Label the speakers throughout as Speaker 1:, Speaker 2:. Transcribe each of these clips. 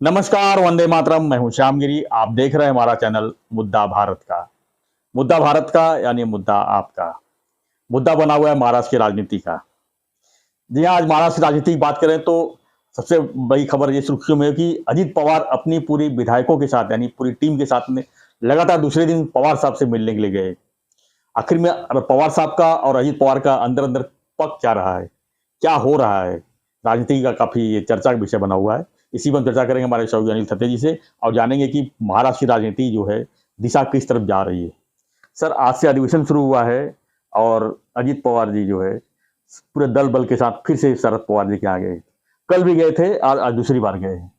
Speaker 1: नमस्कार, वंदे मातरम। मैं हूं श्यामगिरी। आप देख रहे हैं हमारा चैनल मुद्दा भारत का। मुद्दा भारत का यानी मुद्दा आपका। मुद्दा बना हुआ है महाराष्ट्र की राजनीति का। जी हाँ, आज महाराष्ट्र की राजनीति की बात करें तो सबसे बड़ी खबर ये सुर्खियों में है कि अजीत पवार अपनी पूरी विधायकों के साथ यानी पूरी टीम के साथ में लगातार दूसरे दिन पवार साहब से मिलने के लिए गए। आखिर में पवार साहब का और अजीत पवार का अंदर अंदर पक क्या रहा है, क्या हो रहा है, राजनीति का काफी ये चर्चा का विषय बना हुआ है। इसी पर हम चर्चा करेंगे हमारे सहयोगी अनिल थत्ते जी से और जानेंगे कि महाराष्ट्र की राजनीति जो है दिशा किस तरफ जा रही है। सर, आज से अधिवेशन शुरू हुआ है और अजीत पवार जी जो है पूरे दल बल के साथ फिर से शरद पवार जी के आ गए। कल भी गए थे, आज दूसरी बार गए हैं।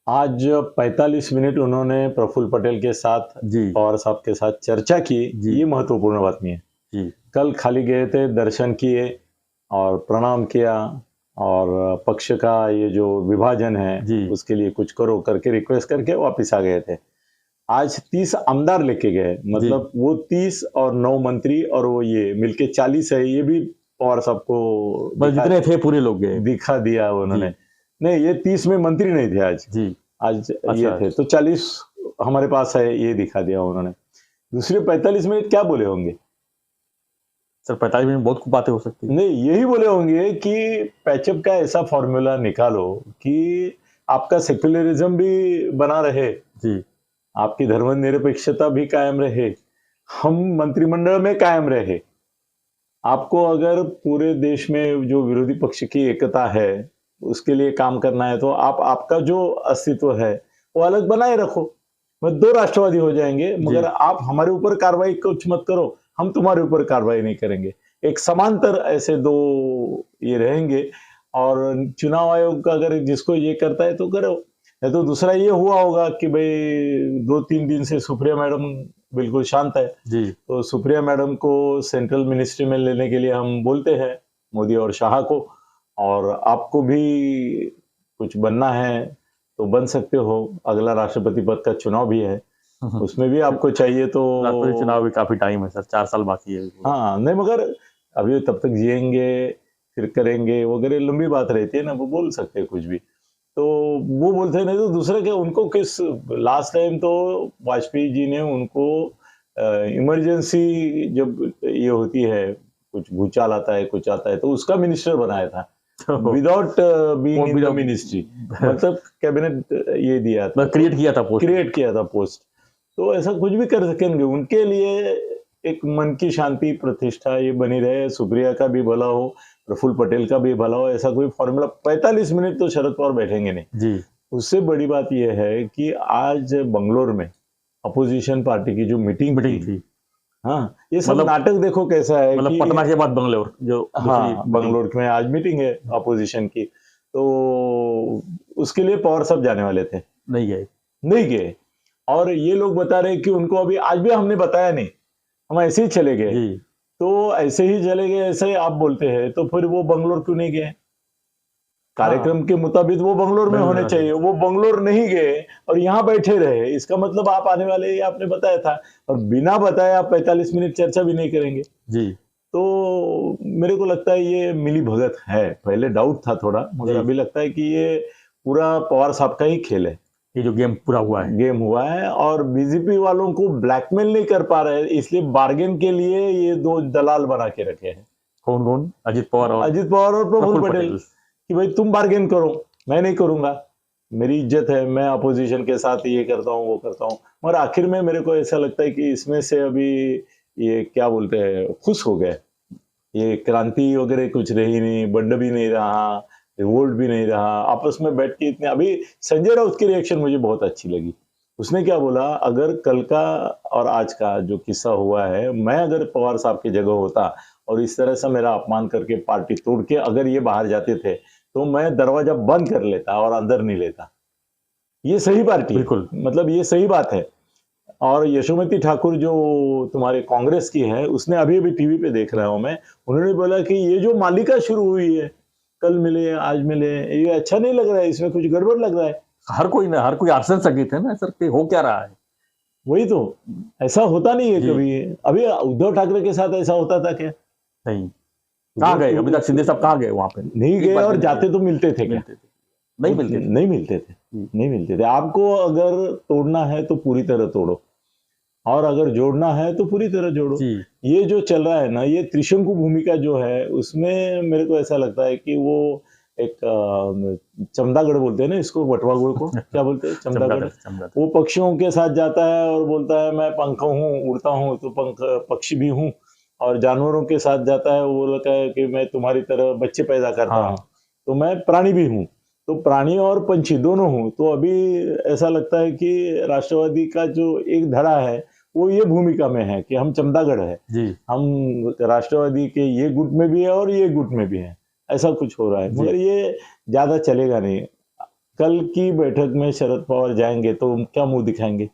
Speaker 2: आज 45 मिनट उन्होंने प्रफुल्ल पटेल के साथ
Speaker 1: जी
Speaker 2: पवार साहब के साथ चर्चा की। ये महत्वपूर्ण बात नहीं है।
Speaker 1: जी
Speaker 2: कल खाली गए थे, दर्शन किए और प्रणाम किया और पक्ष का ये जो विभाजन है उसके लिए कुछ करो करके रिक्वेस्ट करके वापस आ गए थे। आज 30 आमदार लेके गए, मतलब वो 30 और 9 मंत्री और वो ये मिलके 40 है। ये भी पवार साहब को
Speaker 1: जितने थे पूरे लोग गए,
Speaker 2: दिखा दिया उन्होंने। नहीं, ये 30 में मंत्री नहीं थे आज आज ये थे तो 40 हमारे पास है, ये दिखा दिया उन्होंने। दूसरे 45 मिनट क्या बोले होंगे
Speaker 1: सर? 45 मिनट बहुत खूब बातें हो सकती है।
Speaker 2: नहीं, यही बोले होंगे कि पैचअप का ऐसा फॉर्मूला निकालो कि आपका सेक्युलरिज्म भी बना रहे, आपकी धर्मनिरपेक्षता भी कायम रहे, हम मंत्रिमंडल में कायम रहे। आपको अगर पूरे देश में जो विरोधी पक्ष की एकता है उसके लिए काम करना है तो आप आपका जो अस्तित्व है वो अलग बनाए रखो। मैं 2 राष्ट्रवादी हो जाएंगे, मगर आप हमारे ऊपर कार्रवाई कुछ मत करो, हम तुम्हारे ऊपर कार्रवाई नहीं करेंगे। एक समांतर ऐसे 2 ये रहेंगे। और चुनाव आयोग का अगर जिसको ये करता है तो करो, नहीं तो दूसरा ये हुआ होगा कि भाई 2-3 दिन से सुप्रिया मैडम बिल्कुल शांत है तो सुप्रिया मैडम को सेंट्रल मिनिस्ट्री में लेने के लिए हम बोलते हैं मोदी और शाह को, और आपको भी कुछ बनना है तो बन सकते हो। अगला राष्ट्रपति पद का चुनाव भी है, उसमें भी आपको चाहिए तो
Speaker 1: राष्ट्रपति चुनाव भी काफी टाइम है सर, 4 साल बाकी है।
Speaker 2: हाँ, नहीं मगर अभी तब तक जिएंगे फिर करेंगे वगैरह लंबी बात रहती है ना, वो बोल सकते हैं कुछ भी तो वो बोलते हैं। नहीं तो दूसरे के उनको किस लास्ट टाइम तो वाजपेयी जी ने उनको इमरजेंसी जब ये होती है, कुछ भूचाल आता है कुछ आता है तो उसका मिनिस्टर बनाया था without being in the ministry, मतलब कैबिनेट ये दिया था,
Speaker 1: क्रिएट किया था पोस्ट।
Speaker 2: तो ऐसा कुछ भी कर सकेंगे उनके लिए। एक मन की शांति प्रतिष्ठा ये बनी रहे, सुप्रिया का भी भला हो, प्रफुल्ल पटेल का भी भला हो, ऐसा कोई फॉर्मूला 45 मिनट तो शरद पवार बैठेंगे नहीं। उससे बड़ी बात यह है कि आज बंगलोर में अपोजिशन पार्टी की जो मीटिंग थी, हाँ, ये सब नाटक देखो कैसा है,
Speaker 1: मतलब पटना के बाद बंगलोर जो
Speaker 2: बंगलोर में आज मीटिंग है अपोजिशन की, तो उसके लिए पवार साहब जाने वाले थे, नहीं गए। और ये लोग बता रहे कि उनको अभी आज भी हमने बताया नहीं, हम ऐसे ही चले गए। तो ऐसे ही चले गए, ऐसे ही आप बोलते हैं तो फिर वो बंगलोर क्यों नहीं गए? कार्यक्रम के मुताबिक वो बंगलोर में होने चाहिए, वो बंगलोर नहीं गए और यहाँ बैठे रहे। इसका मतलब आप आने वाले ही आपने बताया था और बिना बताए आप 45 मिनट चर्चा भी नहीं करेंगे। तो मेरे को लगता है ये मिली भगत है। पहले डाउट था थोड़ा, मगर अभी लगता है कि ये पूरा पवार साहब का ही खेल है,
Speaker 1: ये जो गेम पूरा हुआ है। और बीजेपी वालों को ब्लैकमेल नहीं कर पा रहे, इसलिए बार्गेन के लिए ये 2 दलाल बना के रखे हैं। कौन? अजीत पवार और
Speaker 2: प्रफुल्ल पटेल कि भाई तुम बार्गेन करो, मैं नहीं करूंगा, मेरी इज्जत है, मैं अपोजिशन के साथ ये करता हूँ वो करता हूँ। मगर आखिर में मेरे को ऐसा लगता है कि इसमें से अभी ये क्या बोलते हैं, खुश हो गए। ये क्रांति वगैरह कुछ रही नहीं, बंड भी नहीं रहा, रिवोल्ट भी नहीं रहा, आपस में बैठ के इतने। अभी संजय राउत की रिएक्शन मुझे बहुत अच्छी लगी। उसने क्या बोला, अगर कल का और आज का जो किस्सा हुआ है, मैं अगर पवार साहब की जगह होता और इस तरह से मेरा अपमान करके पार्टी तोड़ के अगर ये बाहर जाते थे तो मैं दरवाजा बंद कर लेता और अंदर नहीं लेता। ये सही पार्टी,
Speaker 1: बिल्कुल,
Speaker 2: मतलब ये सही बात है। और यशोमती ठाकुर जो तुम्हारे कांग्रेस की है, उसने अभी टीवी पे देख रहा हूं मैं, उन्होंने बोला कि ये जो मालिका शुरू हुई है, कल मिले आज मिले, ये अच्छा नहीं लग रहा है, इसमें कुछ गड़बड़ लग रहा है।
Speaker 1: हर कोई आश्चर्यचकित है ना सर कि हो क्या रहा है।
Speaker 2: वही तो, ऐसा होता नहीं है कभी। अभी उद्धव ठाकरे के साथ ऐसा होता था क्या?
Speaker 1: नहीं। कहाँ गए अभी तक? शिंदे साहब कहाँ गए? वहां पे
Speaker 2: नहीं गए, और जाते तो मिलते थे। नहीं मिलते थे, नहीं मिलते थे। आपको अगर तोड़ना है तो पूरी तरह तोड़ो, और अगर जोड़ना है तो पूरी तरह जोड़ो। ये जो चल रहा है ना, ये त्रिशंकु भूमिका जो है, उसमें मेरे को ऐसा लगता है कि वो एक चमदागढ़ बोलते हैं ना इसको, वटवागुड़ को क्या बोलते हैं, चमदागढ़। वो पक्षियों के साथ जाता है और बोलता है मैं पंख हूँ, उड़ता हूँ तो पक्षी भी हूँ, और जानवरों के साथ जाता है, वो बोलता है कि मैं तुम्हारी तरह बच्चे पैदा करता हूँ, तो मैं प्राणी भी हूँ। तो प्राणी और पंछी दोनों हूँ। तो अभी ऐसा लगता है कि राष्ट्रवादी का जो एक धड़ा है वो ये भूमिका में है कि हम चमदागढ़ है जी, हम राष्ट्रवादी के ये गुट में भी है और ये गुट में भी है, ऐसा कुछ हो रहा है। मगर ये ज्यादा चलेगा नहीं। कल की बैठक में शरद पवार जाएंगे तो क्या मुंह दिखाएंगे?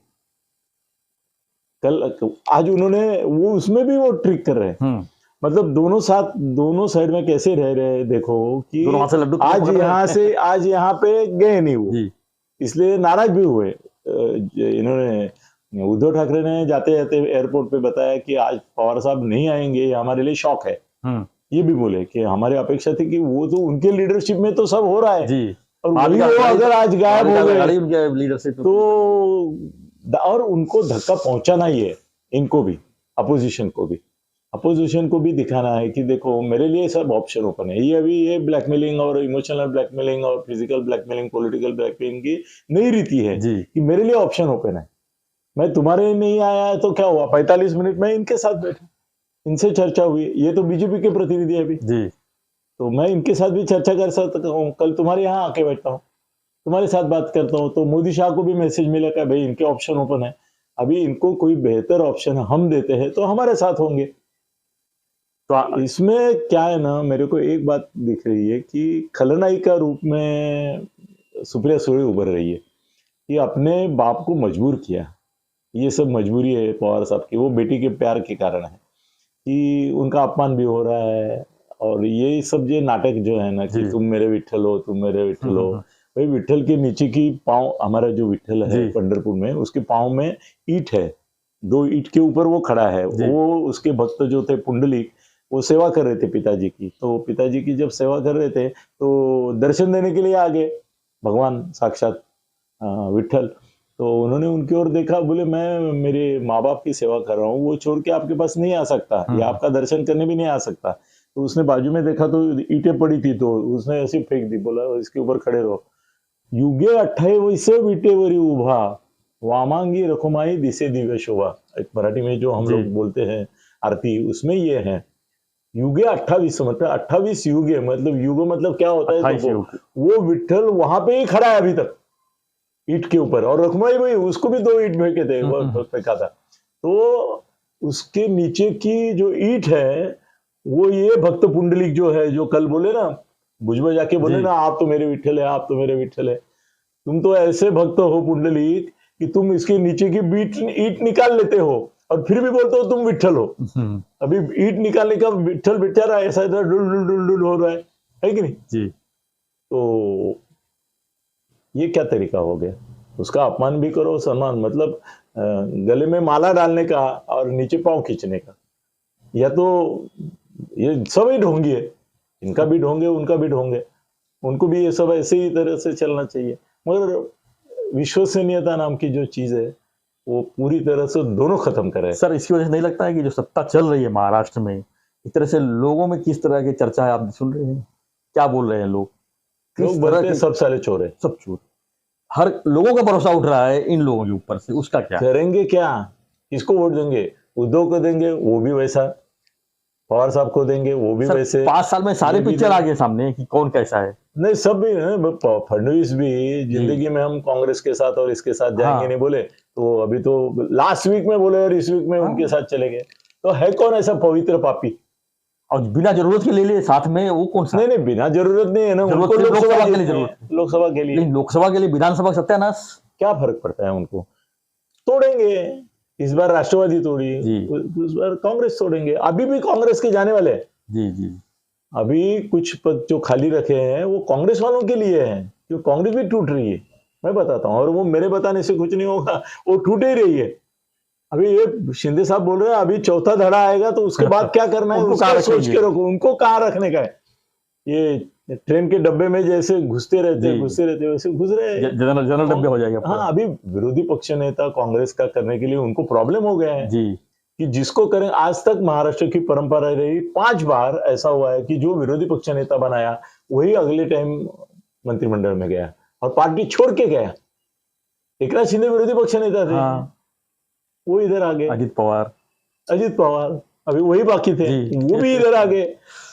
Speaker 2: कल आज उन्होंने वो उसमें भी वो ट्रिक कर रहे हैं, मतलब दोनों साइड में कैसे रह रहे हैं, देखो कि आज यहाँ पे गए नहीं वो, इसलिए नाराज भी हुए। इन्होंने उद्धव ठाकरे ने जाते जाते एयरपोर्ट पे बताया कि आज पवार साहब नहीं आएंगे, ये हमारे लिए शौक है। ये भी बोले कि हमारी अपेक्षा थी कि वो तो उनके लीडरशिप में तो सब हो रहा है जी, और वही वो अगर आज गायब हो गए उनके लीडरशिप तो, और उनको धक्का पहुंचाना ही है, इनको भी, अपोजिशन को भी दिखाना है कि देखो मेरे लिए सब ऑप्शन ओपन है। ये अभी ये ब्लैकमेलिंग और इमोशनल ब्लैकमेलिंग और फिजिकल ब्लैकमेलिंग, पॉलिटिकल ब्लैकमेलिंग की नई रीति है कि मेरे लिए ऑप्शन ओपन है। मैं तुम्हारे नहीं आया तो क्या हुआ, 45 मिनट में इनके साथ बैठा, इनसे चर्चा हुई, ये तो बीजेपी के प्रतिनिधि है अभी जी, तो मैं इनके साथ भी चर्चा कर सकता हूँ, कल तुम्हारे यहाँ आके बैठता हूँ, तुम्हारे साथ बात करता हूँ। तो मोदी शाह को भी मैसेज मिला कि भाई इनके ऑप्शन ओपन है, अभी इनको कोई बेहतर ऑप्शन हम देते हैं तो हमारे साथ होंगे। तो इसमें क्या है ना, मेरे को एक बात दिख रही है कि खलनायिका रूप में सुप्रिया सुळे उभर रही है, कि अपने बाप को मजबूर किया। ये सब मजबूरी है पवार साहब की, वो बेटी के प्यार के कारण है कि उनका अपमान भी हो रहा है, और ये सब जो नाटक जो है ना कि तुम मेरे विठ्ठल हो, तुम मेरे विठ्ठल हो, भाई विठ्ठल के नीचे की पाँव, हमारा जो विठ्ठल है पंढरपुर में, उसके पाँव में ईंट है, 2 ईंट के ऊपर वो खड़ा है। वो उसके भक्त जो थे पुंडलिक, वो सेवा कर रहे थे पिताजी की, तो पिताजी की जब सेवा कर रहे थे तो दर्शन देने के लिए आ गए भगवान साक्षात विठ्ठल। तो उन्होंने उनकी ओर देखा, बोले मैं मेरे माँ बाप की सेवा कर रहा हूँ, वो छोड़ के आपके पास नहीं आ सकता, या आपका दर्शन करने भी नहीं आ सकता। तो उसने बाजू में देखा तो ईंटें पड़ी थी, तो उसने ऐसे फेंक दी, बोला इसके ऊपर खड़े रहो। युगे 28 विटेवरी उभा, वामांगी रखुमाई दिसे दिव्य शोभा, एक मराठी में जो हम लोग बोलते हैं आरती, उसमें ये है युगे 28, मतलब 28 युगे, मतलब युग मतलब क्या होता है, तो वो विठ्ठल वहां पे ही खड़ा है अभी तक ईंट के ऊपर, और रखुमाई भाई उसको भी 2 ईंट फेंके थे, वो फेंका था। तो उसके नीचे की जो ईंट है वो ये भक्त पुंडलिक जो है, जो कल बोले ना, भुजबा जाके बोले ना, आप तो मेरे विठ्ठल है, आप तो मेरे विठ्ठल है। तुम तो ऐसे भक्त हो पुंडलिक कि तुम इसके नीचे की ईंट निकाल लेते हो और फिर भी बोलते हो तुम विठ्ठल हो। अभी ईंट निकालने का विठ्ठल बेचारा ऐसा डुल डुल डुल डुल हो रहा है कि नहीं जी? तो ये क्या तरीका हो गया? उसका अपमान भी करो, सम्मान, मतलब गले में माला डालने का और नीचे पांव खींचने का, या तो ये सब ही ढोंगी है, इनका भी ढोंगे, उनका भी ढोंगे, उनको भी ये सब ऐसे ही तरह से चलना चाहिए। मगर विश्वसनीयता नाम की जो चीज है वो पूरी तरह से दोनों खत्म करे।
Speaker 1: सर इसकी वजह से नहीं लगता है कि जो सत्ता चल रही है महाराष्ट्र में, इस तरह से लोगों में किस तरह की चर्चा है आप सुन रहे हैं? क्या बोल रहे हैं लोग
Speaker 2: बोलते हैं सब साले चोर है,
Speaker 1: सब चोर, हर लोगों का भरोसा उठ रहा है इन लोगों के ऊपर से, उसका क्या
Speaker 2: करेंगे? क्या किसको वोट देंगे? उद्धव को देंगे, वो भी वैसा, पवार साहब को देंगे, वो भी वैसे।
Speaker 1: 5 साल में सारे पिक्चर आ गए सामने कि कौन कैसा है।
Speaker 2: नहीं, सब भी, फडणवीस भी जिंदगी में हम कांग्रेस के साथ और इसके साथ जाएंगे नहीं बोले, तो अभी तो लास्ट वीक में बोले और इस वीक में उनके साथ चले गए। तो है कौन ऐसा पवित्र पापी?
Speaker 1: और बिना जरूरत के ले लिए साथ में, वो कौन सा?
Speaker 2: नहीं, बिना जरूरत नहीं है ना, उनको लोकसभा के लिए जरूरत, लोकसभा के लिए,
Speaker 1: लोकसभा के लिए, विधानसभा सत्यानाश,
Speaker 2: क्या फर्क पड़ता है उनको? तोड़ेंगे, इस बार राष्ट्रवादी तोड़ी, इस बार कांग्रेस तोड़ेंगे। अभी भी कांग्रेस के जाने वाले
Speaker 1: जी जी,
Speaker 2: अभी कुछ पद जो खाली रखे हैं वो कांग्रेस वालों के लिए हैं, क्योंकि कांग्रेस भी टूट रही है, मैं बताता हूँ, और वो मेरे बताने से कुछ नहीं होगा, वो टूट ही रही है। अभी ये शिंदे साहब बोल रहे हैं अभी चौथा धड़ा आएगा तो उसके बाद क्या करना है, उसका सोच के रखो, उनको कहाँ रखने का है। ये ट्रेन के डब्बे में जैसे घुसते रहते
Speaker 1: जी।
Speaker 2: वैसे घुस रहे हैं।
Speaker 1: जनरल जनरल डब्बे हो जाएगा पूरा।
Speaker 2: हाँ, अभी विरोधी पक्ष नेता कांग्रेस का करने के लिए उनको प्रॉब्लम हो गया है
Speaker 1: जी
Speaker 2: कि जिसको करें। आज तक महाराष्ट्र की परंपरा रही, 5 बार ऐसा हुआ है कि जो विरोधी पक्ष नेता बनाया वही अगले टाइम मंत्रिमंडल में गया और पार्टी छोड़ के गया। एकनाथ शिंदे विरोधी पक्ष नेता थे,
Speaker 1: हाँ,
Speaker 2: वो इधर आ गए। अजित पवार अभी वही बाकी थे,
Speaker 1: जी।
Speaker 2: वो भी इधर आ गए।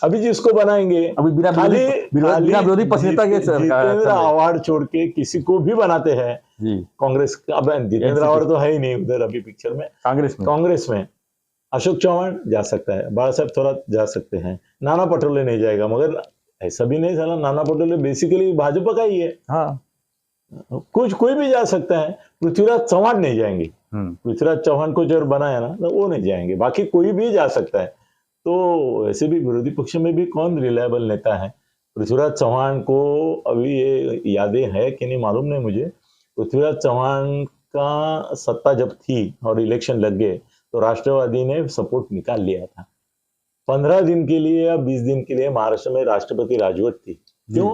Speaker 2: अभी जिसको बनाएंगे
Speaker 1: अभी बिना
Speaker 2: खाली
Speaker 1: बिना विरोधी पक्ष नेता के
Speaker 2: जितेंद्र आव्हाड छोड़ के किसी को भी बनाते हैं
Speaker 1: जी
Speaker 2: कांग्रेस। अब जितेंद्र आव्हाड तो है ही नहीं उधर अभी पिक्चर में। कांग्रेस में अशोक चौहान जा सकता है, बाला साहब थोरात जा सकते हैं, नाना पटोले नहीं जाएगा। मगर ऐसा भी नहीं साला, नाना पटोले बेसिकली भाजपा का ही है।
Speaker 1: हाँ,
Speaker 2: कोई भी जा सकता है। पृथ्वीराज चौहान नहीं जाएंगे। पृथ्वीराज चौहान को जब बनाया ना तो वो नहीं जाएंगे, बाकी कोई भी जा सकता है। तो ऐसे भी विरोधी पक्ष में भी कौन रिलायबल नेता है? पृथ्वीराज चौहान को अभी ये यादें है कि नहीं मालूम नहीं मुझे। पृथ्वीराज चौहान का सत्ता जब थी और इलेक्शन लग गए तो राष्ट्रवादी ने सपोर्ट निकाल लिया था। 15 दिन के लिए या 20 दिन के लिए महाराष्ट्र में राष्ट्रपति राजवट थी। क्यों?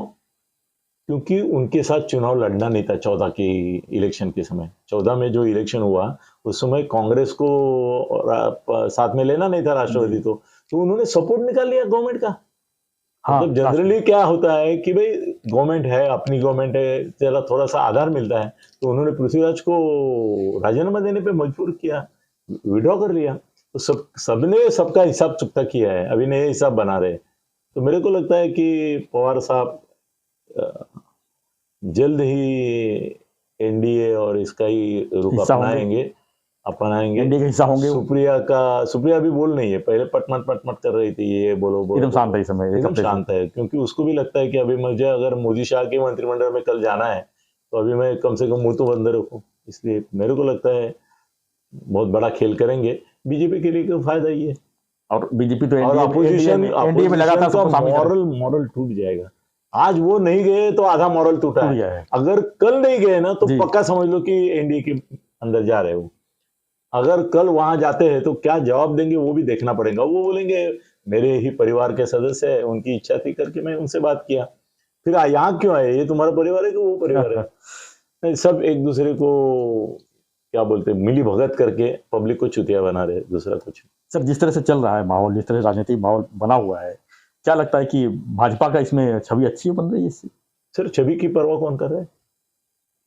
Speaker 2: क्योंकि उनके साथ चुनाव लड़ना नहीं था 14 के इलेक्शन के समय। 14 में जो इलेक्शन हुआ उस समय कांग्रेस को साथ में लेना नहीं था राष्ट्रवादी, तो उन्होंने सपोर्ट निकाल लिया गवर्नमेंट का।
Speaker 1: हाँ,
Speaker 2: मतलब जनरली क्या होता है कि भाई गवर्नमेंट है, अपनी गवर्नमेंट है, चला थोड़ा सा आधार मिलता है, तो उन्होंने पृथ्वीराज को राजीनामा देने पे मजबूर किया, विड्रॉ कर लिया। तो सबने सबका हिसाब चुकता किया है, अभी नए हिसाब बना रहे। तो मेरे को लगता है कि पवार साहब जल्द ही एनडीए और इसका ही रुख अपनाएंगे।
Speaker 1: एनडीए का हिस्सा होंगे।
Speaker 2: सुप्रिया भी बोल नहीं है, पहले पटमट कर रही थी, ये बोलो
Speaker 1: एकदम शांत है इस समय,
Speaker 2: एकदम शांत है। क्योंकि उसको भी लगता है कि अभी मुझे अगर मोदी शाह के मंत्रिमंडल में कल जाना है तो अभी मैं कम से कम मुंह तो बंद रखूं। इसलिए मेरे को लगता है बहुत बड़ा खेल करेंगे। बीजेपी के लिए तो फायदा ही है।
Speaker 1: और बीजेपी तो
Speaker 2: अपोजिशन
Speaker 1: एनडीए में लगा था,
Speaker 2: मॉरल टूट जाएगा। आज वो नहीं गए तो आधा मॉरल टूटा है। अगर कल नहीं गए ना तो पक्का समझ लो कि एनडीए के अंदर जा रहे हो। अगर कल वहां जाते हैं तो क्या जवाब देंगे वो भी देखना पड़ेगा। वो बोलेंगे मेरे ही परिवार के सदस्य है, उनकी इच्छा थी करके मैं उनसे बात किया। फिर यहाँ क्यों आए? ये तुम्हारा परिवार है कि वो परिवार है? नहीं, सब एक दूसरे को क्या बोलते मिली भगत करके पब्लिक को चुतिया बना रहे, दूसरा कुछ।
Speaker 1: सर, जिस तरह से चल रहा है माहौल, जिस तरह से राजनीतिक माहौल बना हुआ है, क्या लगता है कि भाजपा का इसमें छवि अच्छी बन रही है इससे?
Speaker 2: सर, छवि की परवाह कौन कर रहा है?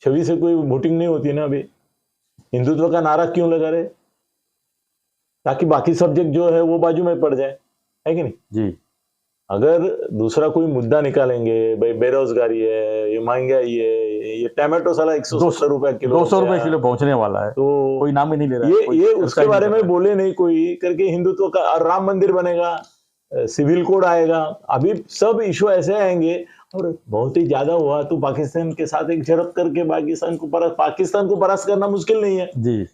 Speaker 2: छवि से कोई वोटिंग नहीं होती ना। अभी हिंदुत्व का नारा क्यों लगा रहे? ताकि बाकी सब्जेक्ट जो है वो बाजू में पड़ जाए, है कि नहीं
Speaker 1: जी।
Speaker 2: अगर दूसरा कोई मुद्दा निकालेंगे, भाई बेरोजगारी है, ये महंगाई है, ये टमाटो साला 170 रुपए किलो,
Speaker 1: 200 रुपए किलो पहुंचने वाला है, तो कोई नाम ही नहीं ले रहा है।
Speaker 2: ये उसके बारे में बोले नहीं कोई करके। हिंदुत्व का राम मंदिर बनेगा, सिविल कोड आएगा, अभी सब इशू ऐसे आएंगे। और बहुत ही ज्यादा हुआ तो पाकिस्तान के साथ एक झड़प करके पाकिस्तान को परास्त करना मुश्किल नहीं है
Speaker 1: जी।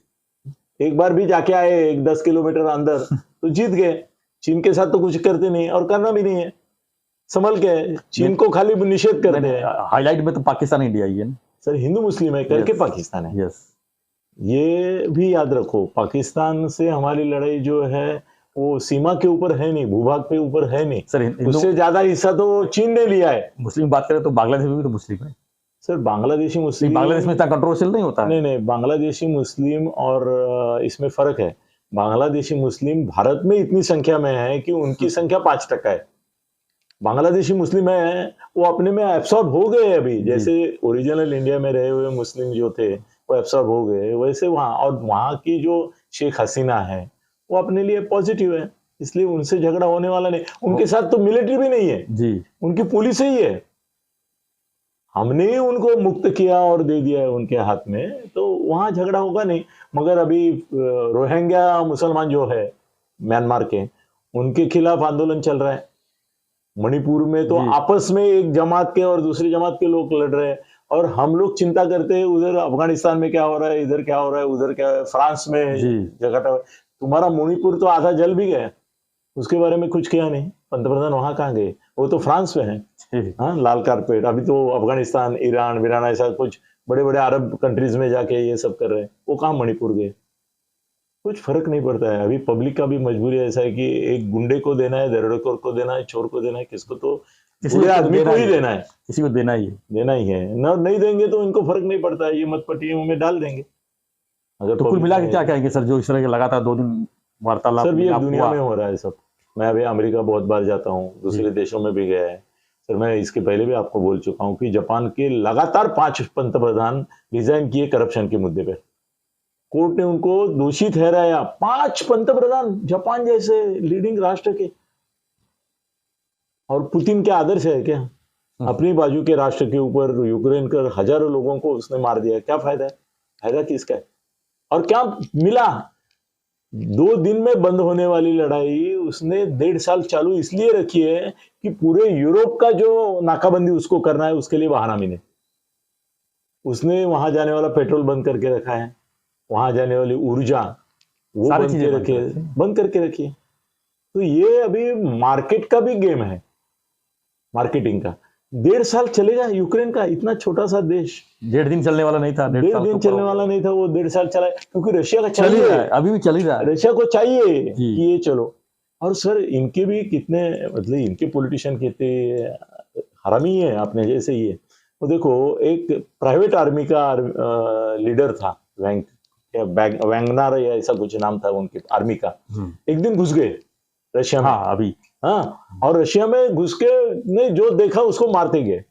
Speaker 2: एक बार भी जाके आए 10 किलोमीटर अंदर तो जीत गए। चीन के साथ तो कुछ करते नहीं और करना भी नहीं है, संभल के चीन को खाली निषेध करते हैं।
Speaker 1: हाईलाइट में तो पाकिस्तान इंडिया ही है
Speaker 2: सर, हिंदू मुस्लिम है करके पाकिस्तान है।
Speaker 1: यस,
Speaker 2: ये भी याद रखो। पाकिस्तान से हमारी लड़ाई जो है वो सीमा के ऊपर है नहीं, भूभाग पे ऊपर है नहीं सर। उससे ज्यादा हिस्सा तो चीन ने लिया है।
Speaker 1: मुस्लिम बात करें तो बांग्लादेश में भी तो मुस्लिम है
Speaker 2: सर। बांग्लादेशी मुस्लिम,
Speaker 1: बांग्लादेश में इतना कंट्रोवर्शियल नहीं होता है।
Speaker 2: नहीं, बांग्लादेशी मुस्लिम और इसमें फर्क है। बांग्लादेशी मुस्लिम भारत में इतनी संख्या में है कि उनकी संख्या 5% है। बांग्लादेशी मुस्लिम है वो अपने में एब्सॉर्ब हो गए अभी। जैसे ओरिजिनल इंडिया में रहे हुए मुस्लिम जो थे वो एब्सॉर्ब हो गए, वैसे वहाँ। और वहाँ की जो शेख हसीना है वो अपने लिए पॉजिटिव है, इसलिए उनसे झगड़ा होने वाला नहीं। उनके साथ तो मिलिट्री भी नहीं है जी, उनकी पुलिस ही है। हमने ही उनको मुक्त किया और दे दिया है उनके हाथ में, तो वहां झगड़ा होगा नहीं। मगर अभी रोहिंग्या मुसलमान जो है म्यांमार के, उनके खिलाफ आंदोलन चल रहा है। मणिपुर में तो आपस में एक जमात के और दूसरी जमात के लोग लड़ रहे हैं और हम लोग चिंता करते हैं उधर अफगानिस्तान में क्या हो रहा है, इधर क्या हो रहा है, उधर क्या है, फ्रांस में जगह। तुम्हारा मणिपुर तो आधा जल भी गया, उसके बारे में कुछ किया नहीं। पंतप्रधान वहां कहाँ गए? वो तो फ्रांस में है। हाँ, लाल कारपेट। अभी तो अफगानिस्तान, ईरान, वीरान ऐसा कुछ बड़े बड़े अरब कंट्रीज में जाके ये सब कर रहे हैं। वो कहाँ मणिपुर गए? कुछ फर्क नहीं पड़ता है। अभी पब्लिक का भी मजबूरी ऐसा है कि एक गुंडे को देना है, दरोडेखोर को देना है, चोर को देना है, किसको तो पूरे आदमी को ही देना है,
Speaker 1: किसी को देना ही
Speaker 2: है ना, नहीं देंगे तो इनको फर्क नहीं पड़ता है, ये मतपट्टियों में डाल देंगे। अगर
Speaker 1: तो कुल मिला के क्या कहेंगे सर, जो इस तरह के लगातार 2 दिन वार्तालाप
Speaker 2: सर ये दुनिया में हो रहा है सब। मैं अभी अमेरिका बहुत बार जाता हूँ, दूसरे देशों में भी गया है सर। मैं इसके पहले भी आपको बोल चुका हूँ कि जापान के लगातार 5 पंतप्रधान रिजाइन किए करप्शन के मुद्दे पे, कोर्ट ने उनको दोषी ठहराया। 5 पंतप्रधान जापान जैसे लीडिंग राष्ट्र के। और पुतिन के आदर्श है क्या? अपनी बाजू के राष्ट्र के ऊपर यूक्रेन कर हजारों लोगों को उसने मार दिया, क्या फायदा है? फायदा किसका है? और क्या मिला? 2 दिन में बंद होने वाली लड़ाई उसने 1.5 साल चालू इसलिए रखी है कि पूरे यूरोप का जो नाकाबंदी उसको करना है, उसके लिए बहाना मिले। उसने वहां जाने वाला पेट्रोल बंद करके रखा है, वहां जाने वाली ऊर्जा वो बंद करके रखी है। तो ये अभी मार्केट का भी गेम है, मार्केटिंग का। 1.5 साल चलेगा यूक्रेन का, इतना छोटा सा देश।
Speaker 1: 1.5 दिन चलने वाला नहीं था,
Speaker 2: 1.5 दिन चलने वाला नहीं था, वो 1.5 साल चला, क्योंकि रशिया का
Speaker 1: चल ही रहा है, अभी भी चल ही रहा है।
Speaker 2: रशिया को चाहिए कि ये चलो। और सर इनके भी कितने, मतलब इनके पॉलिटिशियन कितने हरामी है अपने जैसे ही है। तो देखो, एक प्राइवेट आर्मी का लीडर था, वैगनर या ऐसा कुछ नाम था उनके आर्मी का। एक दिन घुस गए रशिया में।
Speaker 1: हाँ अभी,
Speaker 2: हाँ, और रशिया में घुस के ने जो देखा उसको मारते गए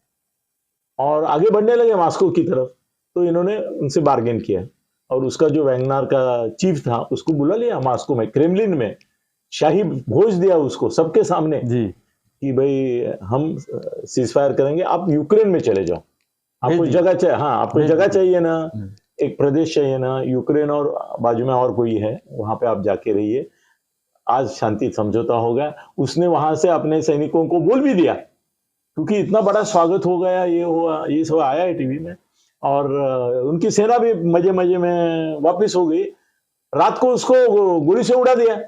Speaker 2: और आगे बढ़ने लगे मॉस्को की तरफ। तो इन्होंने उनसे बार्गेन किया और उसका जो वैगनर का चीफ था उसको बुला लिया मॉस्को में, क्रेमलिन में, शाही भोज दिया उसको सबके सामने जी कि भाई हम सीज फायर करेंगे, आप यूक्रेन में चले जाओ, आपको जगह चाहिए। हाँ, आपको जगह चाहिए ना, एक प्रदेश चाहिए ना, यूक्रेन और बाजू में और कोई है, वहां पे आप जाके रहिए, आज शांति समझौता होगा। उसने वहां से अपने सैनिकों को बोल भी दिया, क्योंकि इतना बड़ा स्वागत हो गया, ये हुआ, ये सब आया है टीवी में। और उनकी सेना भी मजे मजे में वापस हो गई। रात को उसको गोली से उड़ा दिया,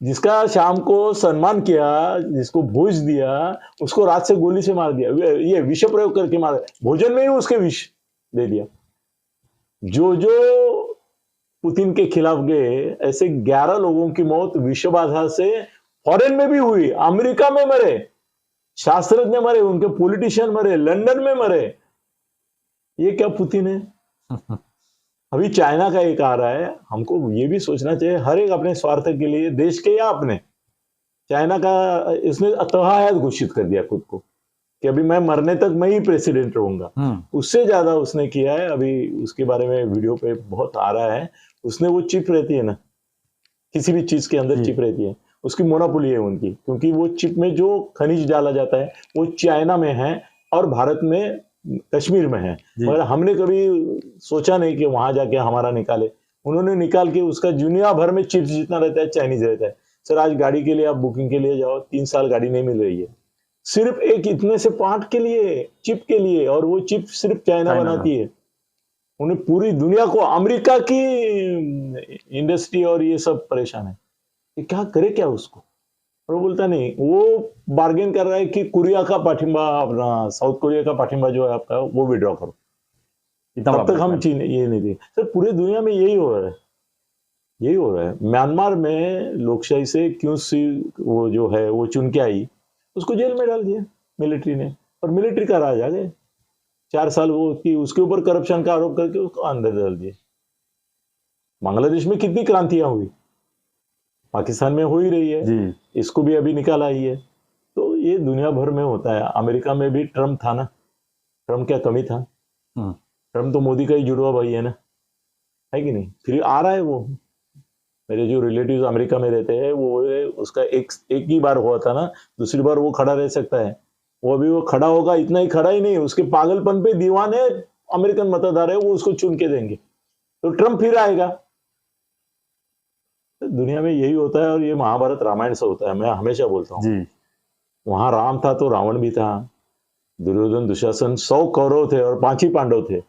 Speaker 2: जिसका शाम को सम्मान किया, जिसको भोज दिया, उसको रात से गोली से मार दिया। ये विष प्रयोग करके मार, भोजन में ही उसके विष दे दिया। जो पुतिन के खिलाफ गए, ऐसे 11 लोगों की मौत विषबाधा से फॉरेन में भी हुई, अमेरिका में मरे, शास्त्रज्ञ मरे, उनके पॉलिटिशियन मरे, लंदन में मरे। ये क्या पुतिन है? अभी चाइना का एक आ रहा है, हमको ये भी सोचना चाहिए, हर एक अपने स्वार्थ के लिए, देश के या अपने। चाइना का इसने अतहायत घोषित कर दिया खुद को कि अभी मैं मरने तक मैं ही प्रेसिडेंट रहूंगा। उससे ज्यादा उसने किया है। अभी उसके बारे में वीडियो पे बहुत आ रहा है। उसने वो चिप रहती है ना, किसी भी चीज के अंदर चिप रहती है, उसकी मोनोपोली है उनकी, क्योंकि वो चिप में जो खनिज डाला जाता है वो चाइना में है और भारत में कश्मीर में है। मगर हमने कभी सोचा नहीं कि वहां जाके हमारा निकाले। उन्होंने निकाल के उसका दुनिया भर में चिप्स जितना रहता है चाइनीज रहता है। सर आज गाड़ी के लिए आप बुकिंग के लिए जाओ, 3 साल गाड़ी नहीं मिल रही है, सिर्फ एक इतने से पार्ट के लिए, चिप के लिए। और वो चिप सिर्फ चाइना बनाती है। उन्हें पूरी दुनिया को, अमेरिका की इंडस्ट्री और ये सब परेशान है कि क्या करे क्या उसको। और वो बोलता नहीं, वो बार्गेन कर रहा है कि कोरिया का पाठिंबा, अपना साउथ कोरिया का पाठिंबा जो है आपका, वो विड्रॉ करो, तब तक हम चीन ये नहीं देंगे। सर पूरे दुनिया में यही हो रहा है, यही हो रहा है। म्यांमार में लोकशाही से क्यों सी वो जो है वो चुन के आई, उसको जेल में डाल दिया मिलिट्री ने, और मिलिट्री का राज आ गए। 4 साल वो की उसके ऊपर करप्शन का आरोप करके उसको अंदर डाल दिया। बांग्लादेश में कितनी क्रांतियां हुई, पाकिस्तान में हो ही रही है जी। इसको भी अभी निकाला ही है। तो ये दुनिया भर में होता है। अमेरिका में भी ट्रम्प था ना, ट्रम्प क्या कमी था? ट्रम्प तो मोदी का ही जुड़वा भाई है ना, है कि नहीं? फिर आ रहा है वो, मेरे जो रिलेटिव्स अमेरिका में रहते हैं, वो उसका एक ही बार हुआ था ना, दूसरी बार वो खड़ा रह सकता है। वो अभी वो खड़ा होगा, इतना ही खड़ा ही नहीं, उसके पागलपन पे दीवाने अमेरिकन मतदार है, वो उसको चुन के देंगे, तो ट्रम्प फिर आएगा। दुनिया में यही होता है। और ये महाभारत रामायण से होता है, मैं हमेशा बोलता हूँ। वहां राम था तो रावण भी था, दुर्योधन दुशासन 100 कौरव थे और 5 ही पांडव थे।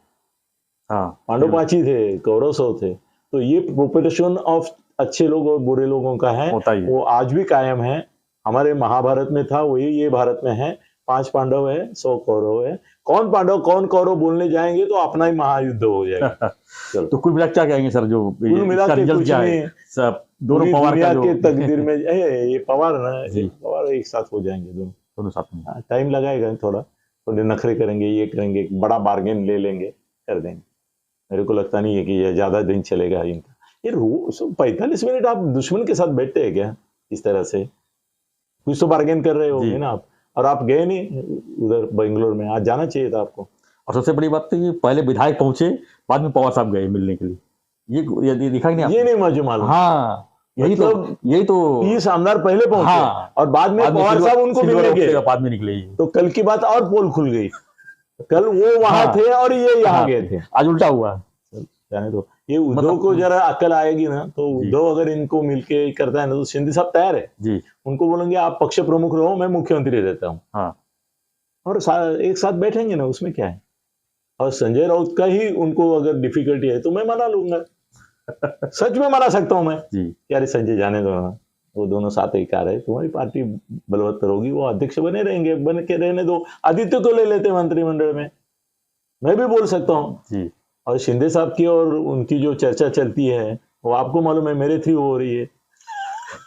Speaker 2: पांडव 5 ही थे, कौरव 100 थे। तो ये प्रोपोर्शन ऑफ अच्छे लोग और बुरे लोगों का है, वो आज भी कायम है। हमारे महाभारत में था वही, ये भारत में है। 5 पांडव है, 100 कौरव है। कौन पांडव कौन कौरव बोलने जाएंगे तो अपना ही महायुद्ध हो जाएगा।
Speaker 1: तो कुल मिला क्या कहेंगे सर, जो
Speaker 2: कुल मिला के कुछ नहीं,
Speaker 1: सब दोनों पवार का जो
Speaker 2: तकदीर में ये पवार ना, पवार एक साथ हो जाएंगे दोनों।
Speaker 1: दोनों साथ में।
Speaker 2: टाइम लगाएगा थोड़ा, थोड़े नखरे करेंगे, ये करेंगे, बड़ा बार्गेन ले लेंगे, कर देंगे। मेरे को लगता नहीं है कि ये ज्यादा दिन चलेगा इनका। ये रोज 45 मिनट आप दुश्मन के साथ बैठते हैं क्या इस तरह से? कुछ तो बार्गेन कर रहे होंगे ना आप, और आप गए नहीं उधर बेंगलोर में, आज जाना चाहिए था आपको।
Speaker 1: और सबसे बड़ी बात तो ये पहले विधायक पहुंचे, बाद में पवार साहब गए मिलने के लिए, ये दिखा नहीं
Speaker 2: ये नहीं मुझे मालूम।
Speaker 1: हाँ यही तो
Speaker 2: 30 आमदार पहले पहुंचे।
Speaker 1: हाँ,
Speaker 2: और बाद में पवार साहब उनको मिलने गए,
Speaker 1: बाद में निकले।
Speaker 2: तो कल की बात और पोल खुल गई, कल वो वहां
Speaker 1: हाँ,
Speaker 2: थे और ये यहाँ गए थे,
Speaker 1: आज उल्टा हुआ।
Speaker 2: जाने दो। ये उद्धव को जरा अक्ल आएगी ना, तो उद्धव अगर इनको मिलके करता है ना, तो शिंदे साहब तैयार है
Speaker 1: जी,
Speaker 2: उनको बोलेंगे आप पक्ष प्रमुख रहो, मैं मुख्यमंत्री रहता हूँ।
Speaker 1: हाँ,
Speaker 2: और एक साथ बैठेंगे ना, उसमें क्या है। और संजय राउत का ही उनको अगर डिफिकल्टी है तो मैं मना लूंगा, सच में मना सकता हूं मैं
Speaker 1: जी।
Speaker 2: यार संजय जाने दो ना, वो दोनों साथ ही कार है, तुम्हारी पार्टी बलवत्तर होगी, वो अध्यक्ष बने रहेंगे, बन के रहने दो, आदित्य को ले लेते मंत्रिमंडल में, मैं भी बोल सकता हूँ
Speaker 1: जी।
Speaker 2: और शिंदे साहब की और उनकी जो चर्चा चलती है वो आपको मालूम है मेरे थ्रू हो रही है।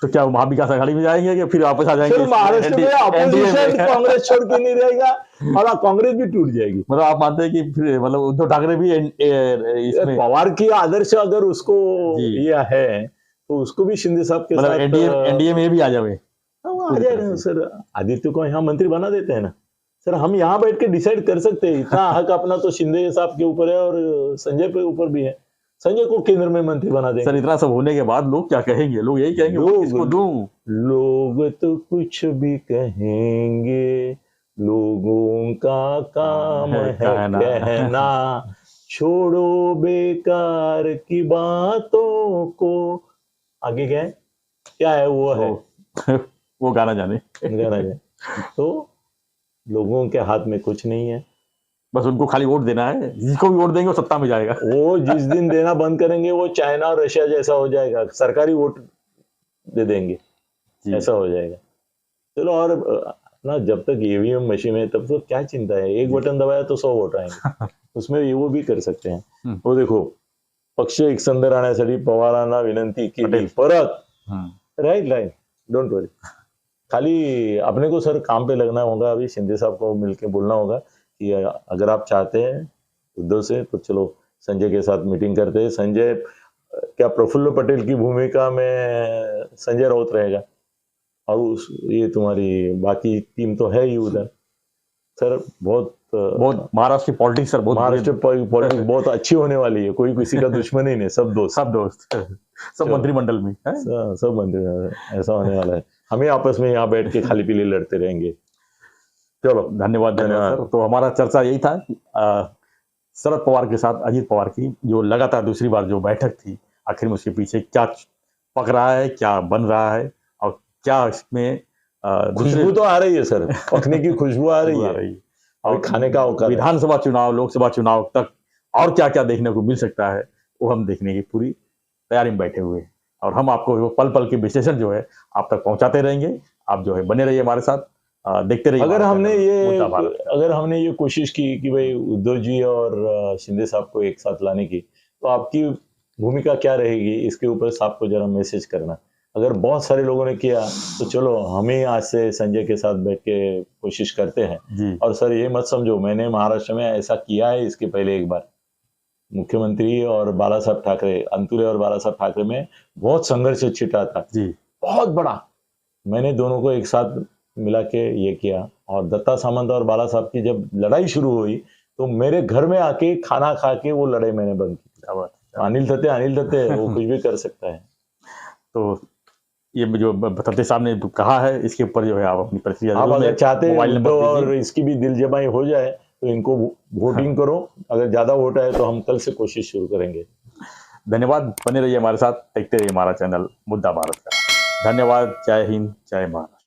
Speaker 1: तो क्या वहां विकास आघाड़ी में जाएंगे कि फिर वापस आ जाएंगे?
Speaker 2: फिर महाराष्ट्र में अपोजिशन कांग्रेस छोड़ के नहीं रहेगा और कांग्रेस भी टूट जाएगी।
Speaker 1: मतलब आप मानते हैं कि फिर मतलब उद्धव ठाकरे भी इसमें
Speaker 2: पवार की आदर्श अगर उसको ये है तो उसको भी शिंदे साहब के साथ
Speaker 1: एनडीए में भी आ जाए,
Speaker 2: आ जाए सर। आदित्य को यहाँ मंत्री बना देते हैं ना सर, हम यहाँ बैठ के डिसाइड कर सकते हैं। इतना हक अपना तो शिंदे साहब के ऊपर है और संजय पे ऊपर भी है, संजय को केंद्र में मंत्री बना देंगे।
Speaker 1: सर इतना सब होने के बाद लोग क्या कहेंगे? लोग यही कहेंगे इसको दूं।
Speaker 2: लोग तो कुछ भी कहेंगे, लोगों का काम है कहना, छोड़ो बेकार की बातों को। आगे क्या है वो है
Speaker 1: वो गाना जाने।
Speaker 2: तो लोगों के हाथ में कुछ नहीं है,
Speaker 1: बस उनको खाली वोट देना है, जिसको भी वोट देंगे वो सत्ता में जाएगा।
Speaker 2: वो जिस दिन देना बंद करेंगे वो चाइना और रशिया जैसा हो जाएगा, सरकारी वोट दे देंगे, ऐसा हो जाएगा। चलो, और ना जब तक ईवीएम मशीन है तब तो क्या चिंता है, एक बटन दबाया तो 100 वोट आएंगे। उसमें वो भी कर सकते हैं। वो देखो, पक्ष एकसंध राहण्यासाठी पवारांना विनंती केली परत। Right, don't worry. खाली अपने को सर काम पे लगना होगा, अभी शिंदे साहब को मिलके बोलना होगा कि अगर आप चाहते हैं उद्धव से तो चलो संजय के साथ मीटिंग करते हैं। संजय क्या प्रफुल्ल पटेल की भूमिका में संजय राउत रहेगा और ये तुम्हारी बाकी टीम तो है ही उधर। सर बहुत
Speaker 1: महाराष्ट्र की पॉलिटिक्स सर,
Speaker 2: महाराष्ट्र पॉलिटिक्स बहुत अच्छी होने वाली है, कोई किसी का दुश्मन ही नहीं, सब दोस्त
Speaker 1: सब मंत्रिमंडल में
Speaker 2: सब मंत्री, ऐसा होने वाला है। हमें आपस में यहाँ बैठ के खाली पीली लड़ते रहेंगे। चलो,
Speaker 1: धन्यवाद सर। तो हमारा चर्चा यही था कि शरद पवार के साथ अजीत पवार की जो लगातार दूसरी बार जो बैठक थी, आखिर में उसके पीछे क्या पक रहा है, क्या बन रहा है और क्या इसमें
Speaker 2: खुशबू तो आ रही है सर, पकने की खुशबू आ रही है और खाने का
Speaker 1: विधानसभा चुनाव, लोकसभा चुनाव तक और क्या क्या देखने को मिल सकता है वो हम देखने की पूरी तैयारी में बैठे हुए हैं और हम आपको वो पल पल के विश्लेषण जो है आप तक पहुंचाते रहेंगे। आप जो है बने रहिए हमारे साथ, देखते रहिए।
Speaker 2: अगर हमने ये कोशिश की कि भाई उद्धव जी और शिंदे साहब को एक साथ लाने की, तो आपकी भूमिका क्या रहेगी इसके ऊपर साहब को जरा मैसेज करना। अगर बहुत सारे लोगों ने किया तो चलो हम ही आज से संजय के साथ बैठ के कोशिश करते हैं। और सर ये मत समझो मैंने महाराष्ट्र में ऐसा किया है, इसके पहले एक बार मुख्यमंत्री और बाला साहब ठाकरे, अंतुले और बाला साहब ठाकरे में बहुत संघर्ष छिटा था बहुत बड़ा। मैंने दोनों को एक साथ मिला के ये किया और दत्ता सामंत और बाला साहब की जब लड़ाई शुरू हुई तो मेरे घर में आके खाना खा के वो लड़ाई मैंने बंद की। अनिल दत्ते वो कुछ भी कर सकता है।
Speaker 1: तो ये जो दत्ते साहब ने कहा है इसके ऊपर जो है आप अपनी प्रतिक्रिया
Speaker 2: आप अगर चाहते हैं और इसकी भी दिल जमाई हो जाए तो इनको वोटिंग करो। अगर ज्यादा वोट आए तो हम कल से कोशिश शुरू करेंगे।
Speaker 1: धन्यवाद, बने रहिए हमारे साथ, देखते रहिए हमारा चैनल मुद्दा भारत का। धन्यवाद, जय हिंद, जय महाराष्ट्र।